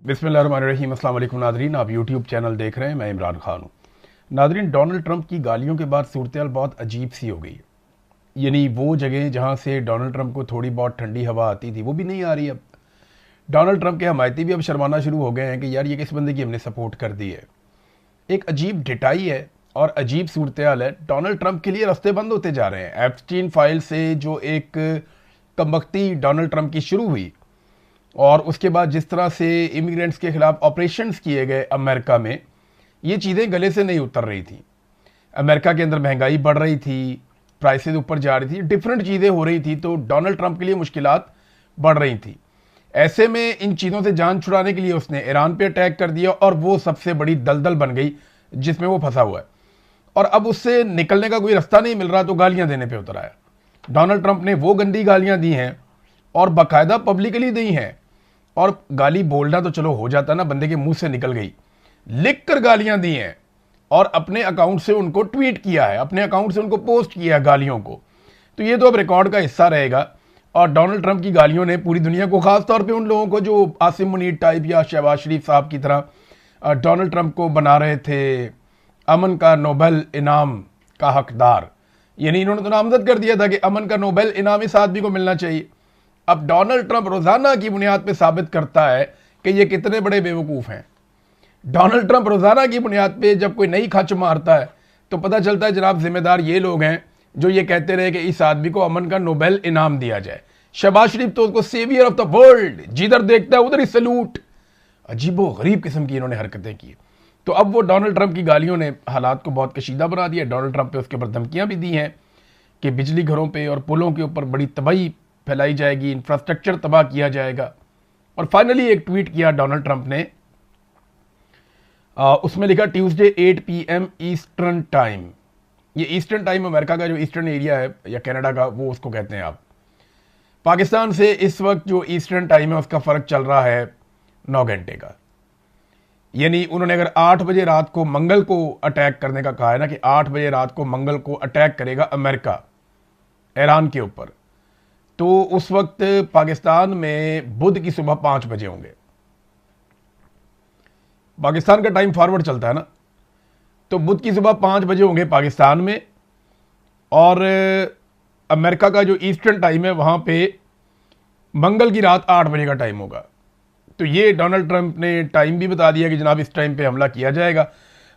बिस्मिल्लाहिर्रहमानिर्रहीम। अस्सलाम वालेकुम नादरीन, आप यूट्यूब चैनल देख रहे हैं। मैं इमरान खान हूँ। नादरीन, डोनाल्ड ट्रंप की गालियों के बाद सूरत बहुत अजीब सी हो गई। यानी वो जगह जहाँ से डोनाल्ड ट्रंप को थोड़ी बहुत ठंडी हवा आती थी वो भी नहीं आ रही अब। डोनाल्ड ट्रंप के हमायती भी अब शर्माना शुरू हो गए हैं कि यार ये किस बंदे की हमने सपोर्ट कर दी है। एक अजीब डिटाई है और अजीब सूरत हाल है। डोनाल्ड ट्रंप के लिए रास्ते बंद होते जा रहे हैं। एप्स्टीन फाइल से जो एक कमबख्ती डोनाल्ड ट्रंप की शुरू हुई और उसके बाद जिस तरह से इमिग्रेंट्स के खिलाफ ऑपरेशंस किए गए अमेरिका में, ये चीज़ें गले से नहीं उतर रही थी। अमेरिका के अंदर महंगाई बढ़ रही थी, प्राइसेस ऊपर जा रही थी, डिफरेंट चीज़ें हो रही थी, तो डोनाल्ड ट्रंप के लिए मुश्किलात बढ़ रही थी। ऐसे में इन चीज़ों से जान छुड़ाने के लिए उसने ईरान पे अटैक कर दिया और वो सबसे बड़ी दलदल बन गई जिसमें वो फंसा हुआ है। और अब उससे निकलने का कोई रास्ता नहीं मिल रहा तो गालियां देने पे उतर आया। डोनाल्ड ट्रंप ने वो गंदी गालियां दी हैं और बाकायदा पब्लिकली दी हैं। और गाली बोलना तो चलो हो जाता ना, बंदे के मुंह से निकल गई, लिख कर गालियां दी हैं और अपने अकाउंट से उनको ट्वीट किया है, अपने अकाउंट से उनको पोस्ट किया है गालियों को। तो ये तो अब रिकॉर्ड का हिस्सा रहेगा। और डोनाल्ड ट्रंप की गालियों ने पूरी दुनिया को, खास तौर पे उन लोगों को जो आसिम मुनीर टाइप या शहबाज शरीफ साहब की तरह डोनाल्ड ट्रंप को बना रहे थे अमन का नोबेल इनाम का हकदार, यानी इन्होंने तो नामजद कर दिया था कि अमन का नोबेल इनाम इस आदमी को मिलना चाहिए। अब डोनाल्ड ट्रंप रोजाना की बुनियाद पे साबित करता है कि ये कितने बड़े बेवकूफ हैं। डोनाल्ड ट्रंप रोजाना की बुनियाद पे जब कोई नई खच मारता है तो पता चलता है जनाब जिम्मेदार ये लोग हैं जो ये कहते रहे कि इस आदमी को अमन का नोबेल इनाम दिया जाए। शहबाज शरीफ तो उसको सेवियर ऑफ द वर्ल्ड, जिधर देखता है उधर ही सैल्यूट। अजीबो गरीब किस्म की इन्होंने हरकतें की। तो अब वो डोनाल्ड ट्रंप की गालियों ने हालात को बहुत कशीदा बना दिया। डोनाल्ड ट्रंप पे उसके ऊपर धमकियां भी दी हैं कि बिजली घरों पे और पुलों के ऊपर बड़ी तबाही फैलाई जाएगी, इंफ्रास्ट्रक्चर तबाह किया जाएगा। और फाइनली एक ट्वीट किया डोनाल्ड ट्रंप ने, उसमें लिखा ट्यूसडे 8 PM ईस्टर्न टाइम। ये ईस्टर्न टाइम अमेरिका का जो ईस्टर्न एरिया है या कनाडा का, वो उसको कहते हैं आप। पाकिस्तान से इस वक्त जो ईस्टर्न टाइम है उसका फर्क चल रहा है 9 घंटे का। यानी उन्होंने अगर 8 बजे रात को मंगल को अटैक करने का कहा है ना, कि 8 बजे रात को मंगल को अटैक करेगा अमेरिका ईरान के ऊपर, तो उस वक्त पाकिस्तान में बुध की सुबह 5 बजे होंगे। पाकिस्तान का टाइम फॉरवर्ड चलता है ना, तो बुध की सुबह 5 बजे होंगे पाकिस्तान में। और अमेरिका का जो ईस्टर्न टाइम है वहां पे मंगल की रात 8 बजे का टाइम होगा। तो ये डोनाल्ड ट्रंप ने टाइम भी बता दिया कि जनाब इस टाइम पे हमला किया जाएगा।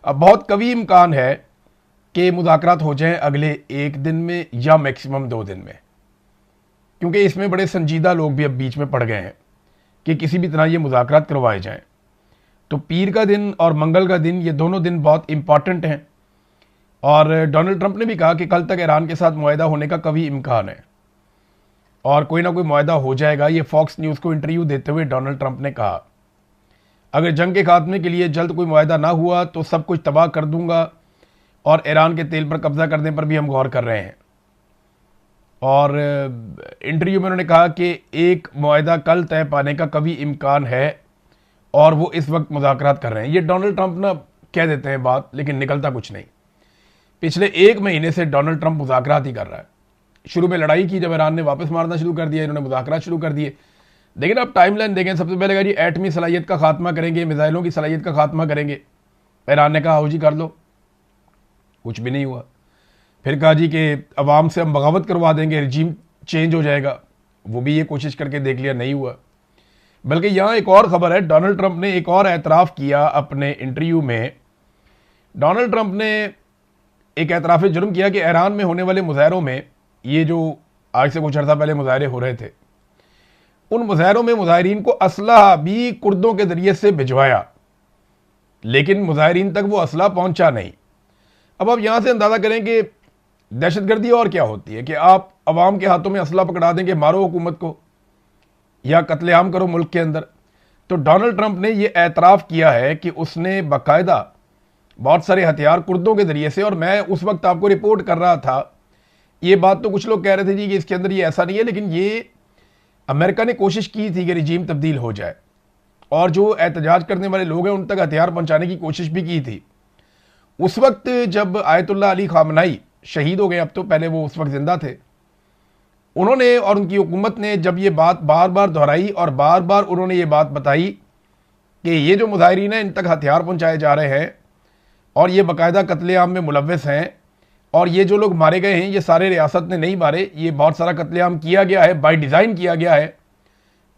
अब बहुत कभी इम्कान है कि मुज़ाकरात हो जाएं अगले 1 दिन में या मैक्सिमम 2 दिन में, क्योंकि इसमें बड़े संजीदा लोग भी अब बीच में पड़ गए हैं कि किसी भी तरह ये मुज़ाकरात करवाए जाएं। तो पीर का दिन और मंगल का दिन, ये दोनों दिन बहुत इंपॉर्टेंट हैं। और डोनाल्ड ट्रंप ने भी कहा कि कल तक ईरान के साथ मुआहदा होने का कभी इम्कान है और कोई ना कोई मुआहदा हो जाएगा। ये फॉक्स न्यूज़ को इंटरव्यू देते हुए डोनाल्ड ट्रंप ने कहा, अगर जंग के खात्मे के लिए जल्द कोई मुआहदा ना हुआ तो सब कुछ तबाह कर दूंगा और ईरान के तेल पर कब्जा करने पर भी हम गौर कर रहे हैं। और इंटरव्यू में उन्होंने कहा कि एक मुआहदा कल तय पाने का कभी इम्कान है और वो इस वक्त मुज़ाकरात कर रहे हैं। ये डोनाल्ड ट्रंप ना कह देते हैं बात, लेकिन निकलता कुछ नहीं। पिछले 1 महीने से डोनाल्ड ट्रंप मुज़ाकरात ही कर रहा है। शुरू में लड़ाई की, जब ईरान ने वापस मारना शुरू कर दिया, इन्होंने मुज़ाकरात शुरू कर दिए। लेकिन अब टाइमलाइन देखें, सबसे पहले कहा जी एटमी सलाहियत का खात्मा करेंगे, मिसाइलों की सलाहियत का खात्मा करेंगे। ईरान ने कहा हो जी कर लो, कुछ भी नहीं हुआ। फिर कहा जी कि अवाम से हम बगावत करवा देंगे, रिजीम चेंज हो जाएगा, वो भी ये कोशिश करके देख लिया, नहीं हुआ। बल्कि यहाँ एक और खबर है, डोनाल्ड ट्रंप ने एक और एतराफ़ किया अपने इंटरव्यू में। डोनाल्ड ट्रंप ने एक एतराफ़ जुर्म किया कि ईरान में होने वाले मुजाहरों में, ये जो आज से कुछ अर्सा पहले मुजाहरे हो रहे थे, उन मुजाहरों में मुजाहरीन को असलहा भी कुर्दों के जरिए से भिजवाया, लेकिन मुजाहरीन तक वो असला पहुंचा नहीं। अब आप यहां से अंदाजा करें कि दहशतगर्दी और क्या होती है कि आप अवाम के हाथों में असला पकड़ा देंगे, मारो हुकूमत को या कत्लेआम करो मुल्क के अंदर। तो डोनाल्ड ट्रंप ने यह एतराफ़ किया है कि उसने बाकायदा बहुत सारे हथियार कुर्दों के जरिए से, और मैं उस वक्त आपको रिपोर्ट कर रहा था, ये बात तो कुछ लोग कह रहे थे जी कि इसके अंदर ये ऐसा नहीं है, लेकिन ये अमेरिका ने कोशिश की थी कि रिजीम तब्दील हो जाए और जो एहतजाज करने वाले लोग हैं उन तक हथियार पहुंचाने की कोशिश भी की थी। उस वक्त जब आयतुल्लाह अली खामनाई शहीद हो गए, अब तो पहले वो उस वक्त जिंदा थे, उन्होंने और उनकी हुकूमत ने जब ये बात बार बार दोहराई और बार बार उन्होंने ये बात बताई कि ये जो मुजाहिरीन हैं इन तक हथियार पहुंचाए जा रहे हैं और ये बाकायदा कत्लेआम में मुलव्वस हैं, और ये जो लोग मारे गए हैं ये सारे रियासत ने नहीं मारे, ये बहुत सारा कत्लेआम किया गया है, बाय डिज़ाइन किया गया है,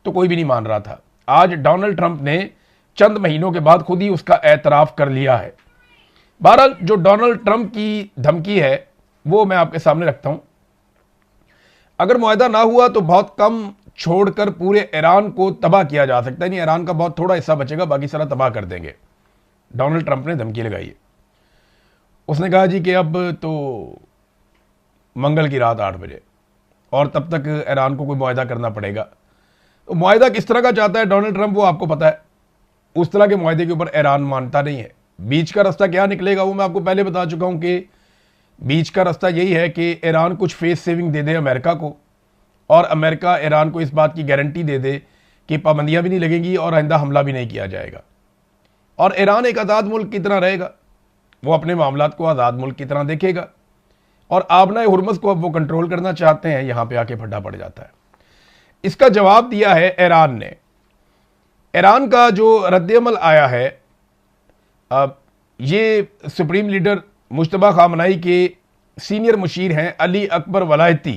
तो कोई भी नहीं मान रहा था। आज डोनाल्ड ट्रंप ने चंद महीनों के बाद खुद ही उसका एतराफ़ कर लिया है। बहरहाल जो डोनाल्ड ट्रंप की धमकी है वो मैं आपके सामने रखता हूं। अगर मुआहदा ना हुआ तो बहुत कम छोड़कर पूरे ईरान को तबाह किया जा सकता है, नहीं ईरान का बहुत थोड़ा हिस्सा बचेगा, बाकी सारा तबाह कर देंगे। डोनाल्ड ट्रंप ने धमकी लगाई है। उसने कहा जी कि अब तो मंगल की रात 8 बजे और तब तक ईरान को कोई मुआहदा करना पड़ेगा। तो मुआहदा किस तरह का चाहता है डोनाल्ड ट्रंप वो आपको पता है। उस तरह के मुआहदे के ऊपर ईरान मानता नहीं है। बीच का रास्ता क्या निकलेगा वो मैं आपको पहले बता चुका हूं कि बीच का रास्ता यही है कि ईरान कुछ फेस सेविंग दे दे अमेरिका को, और अमेरिका ईरान को इस बात की गारंटी दे दे कि पाबंदियां भी नहीं लगेंगी और आइंदा हमला भी नहीं किया जाएगा, और ईरान एक आज़ाद मुल्क की तरह रहेगा। वो अपने मामलात को आज़ाद मुल्क की तरह देखेगा, और आबना हुर्मुज़ को अब वो कंट्रोल करना चाहते हैं। यहां पे आके फड्डा पड़ जाता है। इसका जवाब दिया है ईरान ने। ईरान का जो रद्द-ए-अमल आया है, अब ये सुप्रीम लीडर मुश्तबा खामनाई के सीनियर मुशीर हैं अली अकबर वलायती,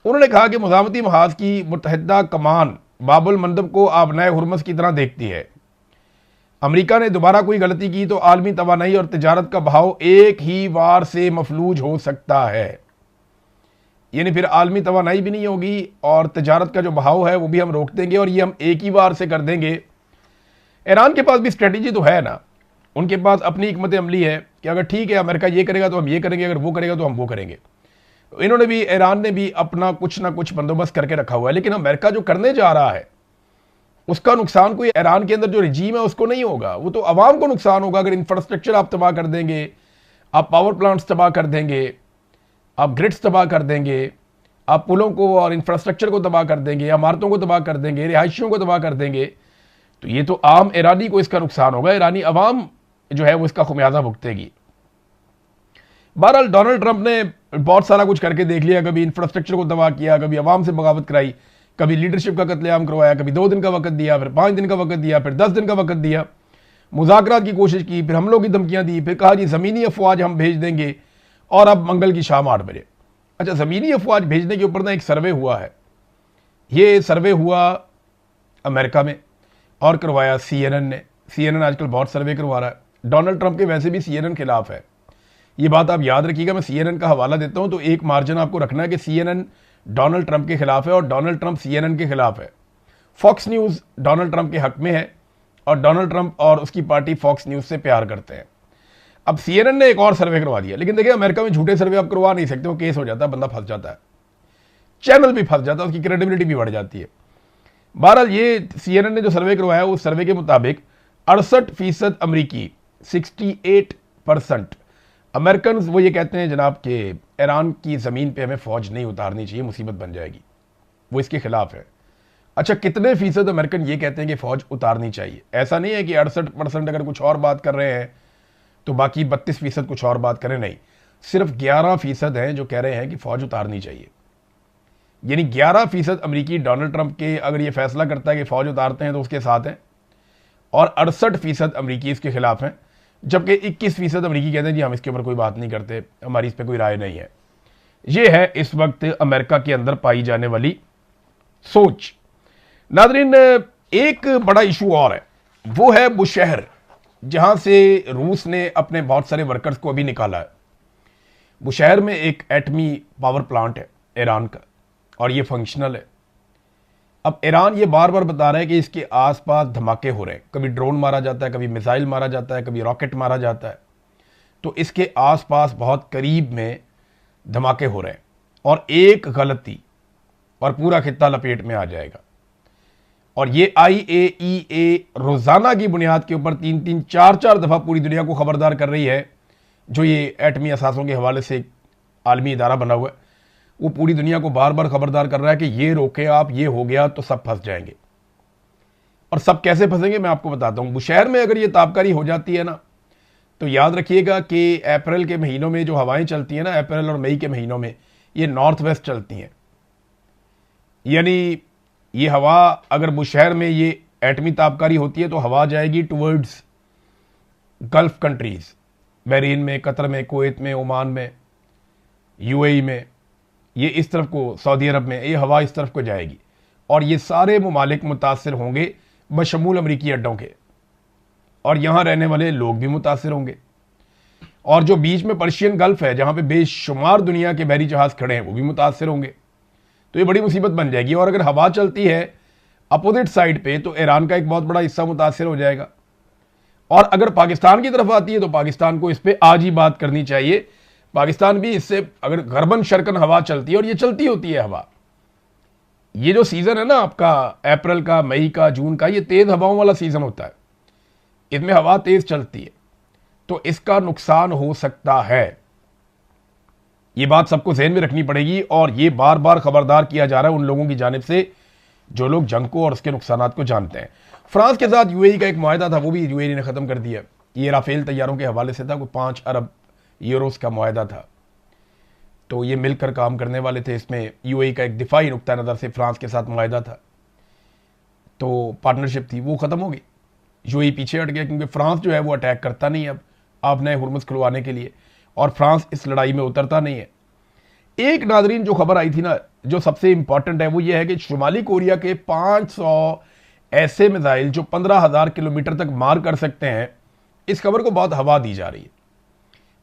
उन्होंने कहा कि मुज़ामती महाज की मुत्तहिदा कमान बाबुल मंदब को आबनाए हुर्मुज़ की तरह देखती है। अमेरिका ने दोबारा कोई गलती की तो आलमी तवानाई और तिजारत का बहाव एक ही वार से मफलूज हो सकता है। यानी फिर आलमी तवानाई भी नहीं होगी और तिजारत का जो बहाव है वो भी हम रोक देंगे, और ये हम एक ही बार से कर देंगे। ईरान के पास भी स्ट्रेटजी तो है ना, उनके पास अपनी हिकमत अमली है कि अगर ठीक है अमेरिका ये करेगा तो हम ये करेंगे, अगर वो करेगा तो हम वो करेंगे। इन्होंने भी, ईरान ने भी अपना कुछ ना कुछ बंदोबस्त करके रखा हुआ है। लेकिन अमेरिका जो करने जा रहा है उसका नुकसान कोई ईरान के अंदर जो रजीम है उसको नहीं होगा, वो तो अवाम को नुकसान होगा। अगर इंफ्रास्ट्रक्चर आप तबाह कर देंगे, आप पावर प्लांट्स तबाह कर देंगे, आप ग्रिड्स तबाह कर देंगे, आप पुलों को और इंफ्रास्ट्रक्चर को तबाह कर देंगे, इमारतों को तबाह कर देंगे, रिहायशियों को तबाह कर देंगे, तो ये तो आम ईरानी को इसका नुकसान होगा। ईरानी अवाम जो है वो इसका खुमियाजा भुगतेगी। बहरहाल डोनाल्ड ट्रंप ने बहुत सारा कुछ करके देख लिया। कभी इंफ्रास्ट्रक्चर को तबाह किया, कभी अवाम से बगावत कराई, कभी लीडरशिप का कत्लेआम करवाया, कभी 2 दिन का वक्त दिया, फिर 5 दिन का वक्त दिया, फिर 10 दिन का वक्त दिया, मुज़ाकरात की कोशिश की, फिर हमलों की धमकियां दी, फिर कहा जी ज़मीनी अफवाज हम भेज देंगे, और अब मंगल की शाम 8 बजे। अच्छा, ज़मीनी अफवाज भेजने के ऊपर ना एक सर्वे हुआ है। ये सर्वे हुआ अमेरिका में और करवाया CNN ने। CNN आजकल बहुत सर्वे करवा रहा है। डोनाल्ड ट्रंप के वैसे भी CNN खिलाफ है, ये बात आप याद रखिएगा। मैं CNN का हवाला देता हूं तो एक मार्जिन आपको रखना है कि CNN डोनाल्ड ट्रंप के खिलाफ है और डोनाल्ड ट्रंप CNN के खिलाफ है। फॉक्स न्यूज़ डोनाल्ड ट्रंप के हक में है और डोनाल्ड ट्रंप और उसकी पार्टी फॉक्स न्यूज़ से प्यार करते हैं। अब CNN ने एक और सर्वे करवा दिया, लेकिन देखिए अमेरिका में झूठे सर्वे आप करवा नहीं सकते, वो केस हो जाता है, बंदा फंस जाता है, चैनल भी फंस जाता है, उसकी क्रेडिबिलिटी भी बढ़ जाती है। बहरहाल ये CNN ने जो सर्वे करवाया उस सर्वे के मुताबिक 68% अमरीकी, 68% अमेरिकन वो ये कहते हैं जनाब कि ईरान की ज़मीन पे हमें फ़ौज नहीं उतारनी चाहिए, मुसीबत बन जाएगी, वो इसके खिलाफ है। अच्छा, कितने फीसद अमेरिकन ये कहते हैं कि फ़ौज उतारनी चाहिए? ऐसा नहीं है कि 68% अगर कुछ और बात कर रहे हैं तो बाकी 32% कुछ और बात करें, नहीं, सिर्फ 11% हैं जो कह रहे हैं कि फ़ौज उतारनी चाहिए। यानी 11% अमरीकी डोनाल्ड ट्रंप के अगर ये फैसला करता है कि फ़ौज उतारते हैं तो उसके साथ हैं, और 68% अमरीकी इसके खिलाफ हैं, जबकि 21% अमरीकी कहते हैं जी हम इसके ऊपर कोई बात नहीं करते, हमारी इस पर कोई राय नहीं है। ये है इस वक्त अमेरिका के अंदर पाई जाने वाली सोच। नादरीन, एक बड़ा इशू और है, वो है बुशहर, जहां से रूस ने अपने बहुत सारे वर्कर्स को अभी निकाला है। बुशहर में एक एटमी पावर प्लांट है ईरान का और ये फंक्शनल है। अब ईरान ये बार बार बता रहा है कि इसके आसपास धमाके हो रहे हैं, कभी ड्रोन मारा जाता है, कभी मिसाइल मारा जाता है, कभी रॉकेट मारा जाता है, तो इसके आसपास बहुत करीब में धमाके हो रहे हैं, और एक गलती और पूरा खित्ता लपेट में आ जाएगा। और ये IAEA रोजाना की बुनियाद के ऊपर 3-3, 4-4 दफा पूरी दुनिया को खबरदार कर रही है। जो ये एटमी असासों के हवाले से आलमी इदारा बना हुआ है, वो पूरी दुनिया को बार बार खबरदार कर रहा है कि ये रोके आप, ये हो गया तो सब फंस जाएंगे। और सब कैसे फंसेंगे मैं आपको बताता हूं। बुशहर में अगर ये ताबकारी हो जाती है ना, तो याद रखिएगा कि अप्रैल के महीनों में जो हवाएं चलती हैं ना, अप्रैल और मई के महीनों में, ये नॉर्थ वेस्ट चलती हैं। यानी ये हवा अगर बुशहर में ये एटमी ताबकारी होती है तो हवा जाएगी टुवर्ड्स गल्फ कंट्रीज, बहरीन में, कतर में, कुवैत में, ओमान में, यूएई में, ये इस तरफ को, सऊदी अरब में, ये हवा इस तरफ को जाएगी और ये सारे ममालिक मुतासर होंगे बशमूल अमरीकी अड्डों के, और यहाँ रहने वाले लोग भी मुतासर होंगे। और जो बीच में पर्शियन गल्फ है जहाँ पे बेशुमार दुनिया के बहरी जहाज खड़े हैं वो भी मुतासर होंगे। तो ये बड़ी मुसीबत बन जाएगी। और अगर हवा चलती है अपोजिट साइड पे तो ईरान का एक बहुत बड़ा हिस्सा मुतासर हो जाएगा। और अगर पाकिस्तान की तरफ आती है तो पाकिस्तान को इस पर आज ही बात करनी चाहिए। पाकिस्तान भी इससे, अगर गरबन शरकन हवा चलती है, और ये चलती होती है हवा, ये जो सीज़न है ना आपका अप्रैल का, मई का, जून का, ये तेज़ हवाओं वाला सीज़न होता है, इसमें हवा तेज़ चलती है, तो इसका नुकसान हो सकता है। ये बात सबको ज़हन में रखनी पड़ेगी और ये बार बार खबरदार किया जा रहा है उन लोगों की जानिब से जो लोग जंग को और उसके नुकसानात को जानते हैं। फ्रांस के साथ यूएई का एक मुआहदा था, वो भी यूएई ने ख़त्म कर दिया। ये राफेल तैयारों के हवाले से था, कोई 5 अरब यूरोस का मुआहदा था, तो ये मिलकर काम करने वाले थे। इसमें यूएई का एक दिफाई नुक्ता नज़र से फ्रांस के साथ मुआहदा था, तो पार्टनरशिप थी, वो ख़त्म हो गई। यूएई पीछे हट गया क्योंकि फ्रांस जो है वो अटैक करता नहीं अब आप नए हुर्मुज़ खुलवाने के लिए, और फ्रांस इस लड़ाई में उतरता नहीं है। एक नादरीन जो खबर आई थी ना, जो सबसे इंपॉर्टेंट है, वो ये है कि शुमाली कोरिया के 500 ऐसे मिसाइल जो 15,000 किलोमीटर तक मार कर सकते हैं, इस खबर को बहुत हवा दी जा रही है,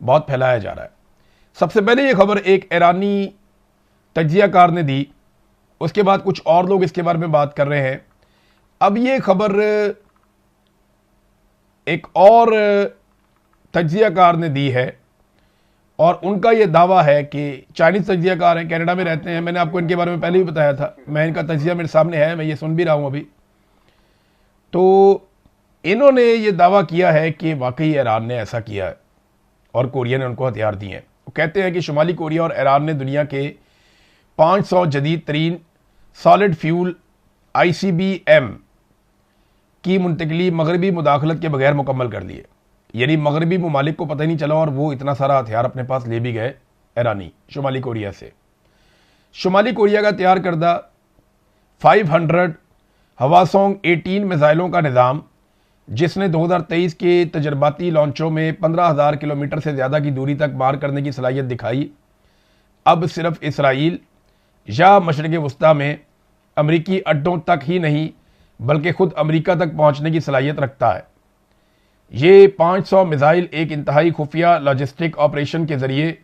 बहुत फैलाया जा रहा है। सबसे पहले ये खबर एक ईरानी तज्जियाकार ने दी, उसके बाद कुछ और लोग इसके बारे में बात कर रहे हैं। अब ये खबर एक और तज्जियाकार ने दी है और उनका ये दावा है कि चाइनीज़ तज्जियाकार हैं, कनाडा में रहते हैं। मैंने आपको इनके बारे में पहले भी बताया था, मैं इनका तज्जिया मेरे सामने है, मैं ये सुन भी रहा हूँ अभी। तो इन्होंने ये दावा किया है कि वाकई ईरान ने ऐसा किया है और कोरिया ने उनको हथियार दिए हैं। वो कहते हैं कि शुमाली कोरिया और ईरान ने दुनिया के 500 जदीद तरीन सॉलिड फ्यूल ICBM की मुंतकली मगरबी मुदाखलत के बगैर मुकम्मल कर दी है। यानी मगरबी ममालिक को पता ही नहीं चला और वो इतना सारा हथियार अपने पास ले भी गए ईरानी शुमाली कोरिया से। शुमाली कोरिया का तैयार करदा 500 हवासोंग 18 मिसाइलों का निज़ाम, जिसने 2023 के तजर्बाती लॉन्चों में 15,000 किलोमीटर से ज़्यादा की दूरी तक मार करने की सलाहियत दिखाई, अब सिर्फ इसराइल या मशरिक़ वस्ता में अमरीकी अड्डों तक ही नहीं बल्कि खुद अमरीका तक पहुँचने की सलाहियत रखता है। ये 500 मिसाइल एक इंतहाई खुफिया लॉजिस्टिक ऑपरेशन के ज़रिए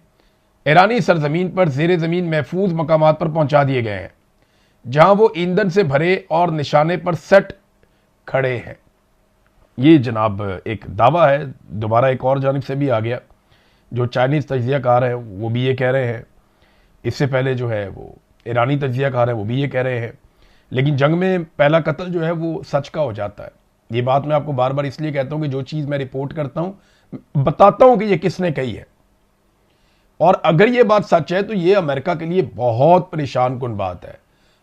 ईरानी सरजमीन पर ज़ेरे ज़मीन महफूज मकामात पर पहुँचा दिए गए हैं, जहाँ वो ईंधन से भरे और निशाने पर सेट खड़े हैं। ये जनाब एक दावा है, दोबारा एक और जानिब से भी आ गया। जो चाइनीज़ तज्जियाकार है वो भी ये कह रहे हैं, इससे पहले जो है वो ईरानी तज्जियाकार है वो भी ये कह रहे हैं। लेकिन जंग में पहला कत्ल जो है वो सच का हो जाता है। ये बात मैं आपको बार बार इसलिए कहता हूँ कि जो चीज़ मैं रिपोर्ट करता हूँ बताता हूँ कि ये किसने कही है, और अगर ये बात सच है तो ये अमेरिका के लिए बहुत परेशान कुन बात है,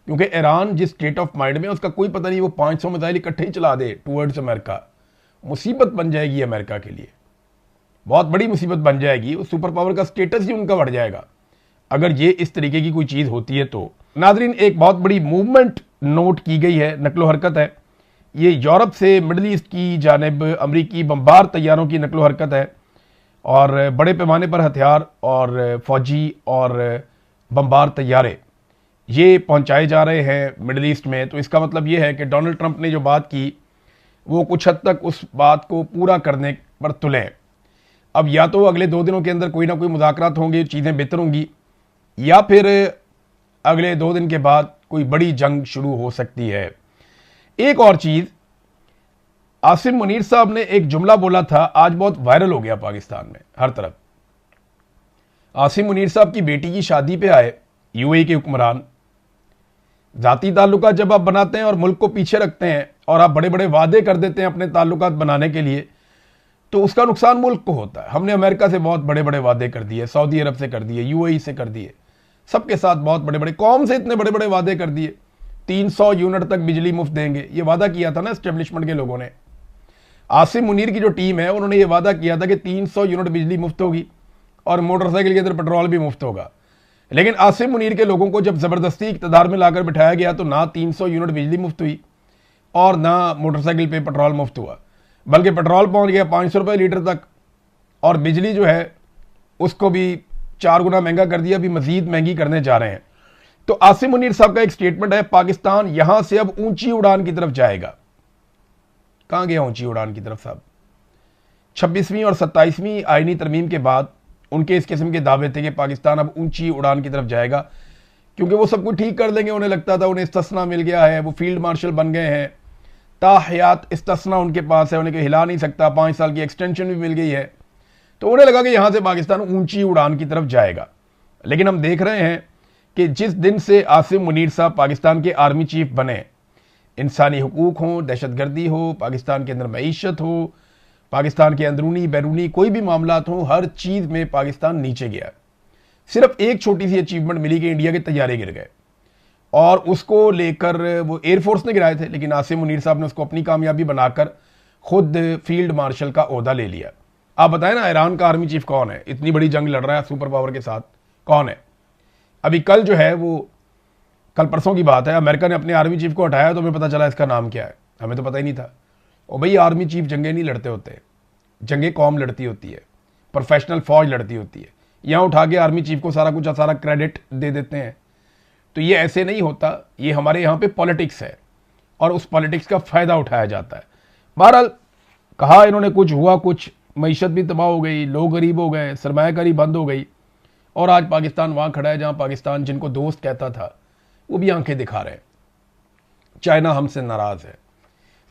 क्योंकि ईरान जिस स्टेट ऑफ माइंड में, उसका कोई पता नहीं, वो 500 मिसाइल इकट्ठे ही चला दे टूवर्ड्स अमेरिका, मुसीबत बन जाएगी अमेरिका के लिए, बहुत बड़ी मुसीबत बन जाएगी। उस सुपर पावर का स्टेटस ही उनका बढ़ जाएगा अगर ये इस तरीके की कोई चीज़ होती है। तो नाजरीन, एक बहुत बड़ी मूवमेंट नोट की गई है, नकलो हरकत है। ये यूरोप से मिडल ईस्ट की जानिब अमरीकी बमबार तैयारों की नकलो हरकत है और बड़े पैमाने पर हथियार और फौजी और बमबार तैयारे ये पहुंचाए जा रहे हैं मिडल ईस्ट में। तो इसका मतलब ये है कि डोनाल्ड ट्रंप ने जो बात की वो कुछ हद तक उस बात को पूरा करने पर तुले। अब या तो अगले 2 दिनों के अंदर कोई ना कोई मुज़ाकरात होंगे, चीज़ें बेहतर होंगी, या फिर अगले 2 दिन के बाद कोई बड़ी जंग शुरू हो सकती है। एक और चीज़, आसिम मुनीर साहब ने एक जुमला बोला था, आज बहुत वायरल हो गया पाकिस्तान में हर तरफ। आसिम मुनीर साहब की बेटी की शादी पे आए यूएई के हुक्मरान। ज़ाती ताल्लुकात जब आप बनाते हैं और मुल्क को पीछे रखते हैं और आप बड़े बड़े वादे कर देते हैं अपने ताल्लुकात बनाने के लिए, तो उसका नुकसान मुल्क को होता है। हमने अमेरिका से बहुत बड़े बड़े वादे कर दिए, सऊदी अरब से कर दिए, यूएई से कर दिए, सबके साथ बहुत बड़े बड़े, कौम से इतने बड़े बड़े वादे कर दिए। 300 यूनिट तक बिजली मुफ्त देंगे, ये वादा किया था ना एस्टेब्लिशमेंट के लोगों ने। आसिम मुनीर की जो टीम है उन्होंने ये वादा किया था कि 300 यूनिट बिजली मुफ्त होगी और मोटरसाइकिल के अंदर पेट्रोल भी मुफ्त होगा। लेकिन आसिम मुनीर के लोगों को जब ज़बरदस्ती इक़्तिदार में लाकर बिठाया गया तो ना 300 यूनिट बिजली मुफ्त हुई और ना मोटरसाइकिल पे पेट्रोल मुफ्त हुआ, बल्कि पेट्रोल पहुंच गया 500 रुपये लीटर तक, और बिजली जो है उसको भी 4 गुना महंगा कर दिया, अभी मजीद महंगी करने जा रहे हैं। तो आसिम मुनीर साहब का एक स्टेटमेंट है, पाकिस्तान यहां से अब ऊंची उड़ान की तरफ जाएगा। कहां गया ऊंची उड़ान की तरफ साहब? 26वीं और 27वीं आईनी तरमीम के बाद उनके इस किस्म के दावे थे कि पाकिस्तान अब ऊंची उड़ान की तरफ जाएगा, क्योंकि वो सब कुछ ठीक कर देंगे। उन्हें लगता था उन्हें इस्तिस्ना मिल गया है, वो फील्ड मार्शल बन गए हैं, ताहयात इस्तिस्ना उनके पास है, उन्हें कोई हिला नहीं सकता, 5 साल की एक्सटेंशन भी मिल गई है। तो उन्हें लगा कि यहां से पाकिस्तान ऊंची उड़ान की तरफ जाएगा। लेकिन हम देख रहे हैं कि जिस दिन से आसिम मुनीर साहब पाकिस्तान के आर्मी चीफ बने, इंसानी हुकूक हो, दहशतगर्दी हो, पाकिस्तान के अंदर मईशत हो, पाकिस्तान के अंदरूनी बैरूनी कोई भी मामला हो, हर चीज़ में पाकिस्तान नीचे गया। सिर्फ एक छोटी सी अचीवमेंट मिली कि इंडिया के तैयारे गिर गए, और उसको लेकर वो एयरफोर्स ने गिराए थे, लेकिन आसिम मुनीर साहब ने उसको अपनी कामयाबी बनाकर खुद फील्ड मार्शल का ओहदा ले लिया। आप बताएं ना, ईरान का आर्मी चीफ कौन है? इतनी बड़ी जंग लड़ रहा है सुपर पावर के साथ, कौन है? अभी कल जो है वो, कल परसों की बात है, अमेरिका ने अपने आर्मी चीफ को हटाया, तो हमें पता चला इसका नाम क्या है। हमें तो पता ही नहीं था। और भाई, आर्मी चीफ जंगें नहीं लड़ते होते, जंगें कौम लड़ती होती है, प्रोफेशनल फौज लड़ती होती है। यहाँ उठा के आर्मी चीफ को सारा कुछ सारा क्रेडिट दे देते हैं, तो ये ऐसे नहीं होता। ये हमारे यहाँ पे पॉलिटिक्स है, और उस पॉलिटिक्स का फ़ायदा उठाया जाता है। बहरहाल, कहा इन्होंने कुछ, हुआ कुछ, मईशत भी तबाह हो गई, लोग गरीब हो गए, सरमायाकारी बंद हो गई, और आज पाकिस्तान वहाँ खड़ा है जहाँ पाकिस्तान जिनको दोस्त कहता था वो भी आंखें दिखा रहे हैं। चाइना हमसे नाराज़ है,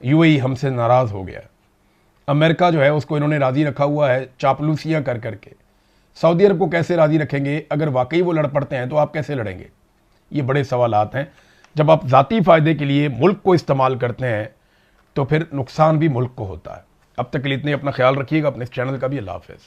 यूएई हमसे नाराज़ हो गया, अमेरिका जो है उसको इन्होंने राज़ी रखा हुआ है चापलूसियाँ कर करके। सऊदी अरब को कैसे राज़ी रखेंगे? अगर वाकई वो लड़ पड़ते हैं तो आप कैसे लड़ेंगे? ये बड़े सवालात हैं। जब आप ज़ाती फ़ायदे के लिए मुल्क को इस्तेमाल करते हैं तो फिर नुकसान भी मुल्क को होता है। अब तक के लिए इतने, अपना ख्याल रखिएगा, अपने इस चैनल का भी। अल्लाह हाफ़िज़।